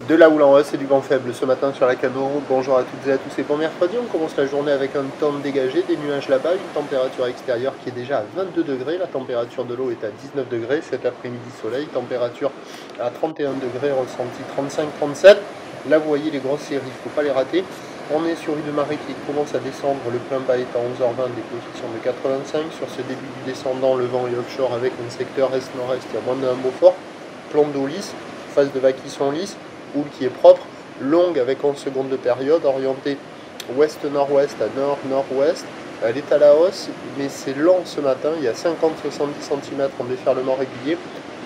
De la houle en hausse et du vent faible ce matin sur la Cano. Bonjour à toutes et à tous, c'est pour mercredi. On commence la journée avec un temps dégagé, des nuages là-bas, une température extérieure qui est déjà à 22 degrés. La température de l'eau est à 19 degrés. Cet après-midi soleil, température à 31 degrés, ressenti 35-37. Là vous voyez les grosses séries, il ne faut pas les rater. On est sur une marée qui commence à descendre, le plein bas est à 11h20, des coefficients de 85. Sur ce début du descendant, le vent est offshore avec un secteur est-nord-est, il y a moins d'un Beaufort. Plan d'eau lisse, phase de vagues qui sont lisses. Houle qui est propre, longue avec 11 secondes de période, orientée ouest-nord-ouest à nord-nord-ouest. Elle est à la hausse, mais c'est lent ce matin. Il y a 50-70 cm en déferlement régulier,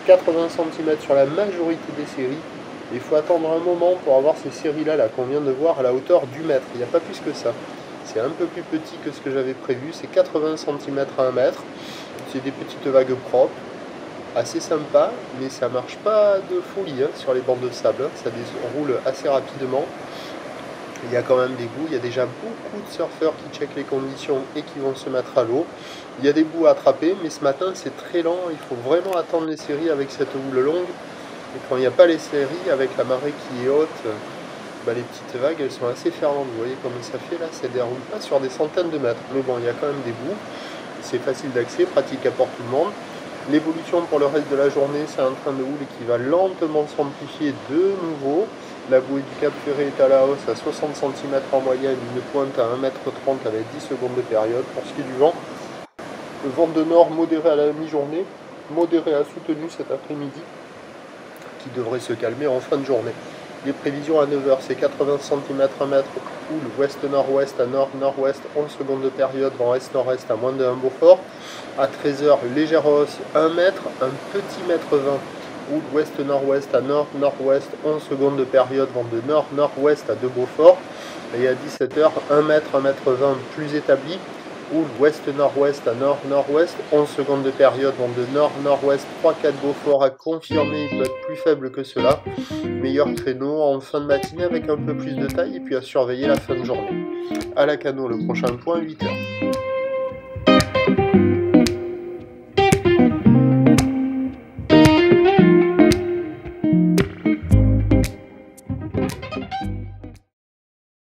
80 cm sur la majorité des séries. Il faut attendre un moment pour avoir ces séries-là qu'on vient de voir à la hauteur du mètre. Il n'y a pas plus que ça. C'est un peu plus petit que ce que j'avais prévu. C'est 80 cm à 1 mètre. C'est des petites vagues propres. Assez sympa, mais ça marche pas de folie sur les bancs de sable, ça déroule assez rapidement. Il y a quand même des bouts, il y a déjà beaucoup de surfeurs qui checkent les conditions et qui vont se mettre à l'eau. Il y a des bouts à attraper, mais ce matin c'est très lent, il faut vraiment attendre les séries avec cette houle longue. Et quand il n'y a pas les séries, avec la marée qui est haute, les petites vagues elles sont assez ferlantes. Vous voyez comment ça fait là, ça déroule pas sur des centaines de mètres. Mais bon, il y a quand même des bouts, c'est facile d'accès, pratique pour tout le monde. L'évolution pour le reste de la journée, c'est un train de houle qui va lentement s'amplifier de nouveau. La bouée du Cap Ferré est à la hausse à 60 cm en moyenne, une pointe à 1,30 m avec 10 secondes de période. Pour ce qui est du vent, le vent de nord modéré à la mi-journée, modéré à soutenu cet après-midi, qui devrait se calmer en fin de journée. Les prévisions à 9h, c'est 80 cm 1 mètre, houle ouest-nord-ouest à nord-nord-ouest, 11 secondes de période, vent est-nord-est à moins de 1 Beaufort. À 13h, légère hausse 1 mètre, un petit mètre 20, houle ouest-nord-ouest à nord-nord-ouest, 11 secondes de période, vent de nord-nord-ouest à 2 Beaufort. Et à 17h, 1 mètre, 1 mètre 20 plus établi, houle ouest-nord-ouest à nord-nord-ouest, 11 secondes de période, vent de nord-nord-ouest, 3-4 Beaufort à confirmer, il peut être plus faible que cela. Meilleur créneau en fin de matinée avec un peu plus de taille et puis à surveiller la fin de journée. À la Cano, le prochain point, 8h.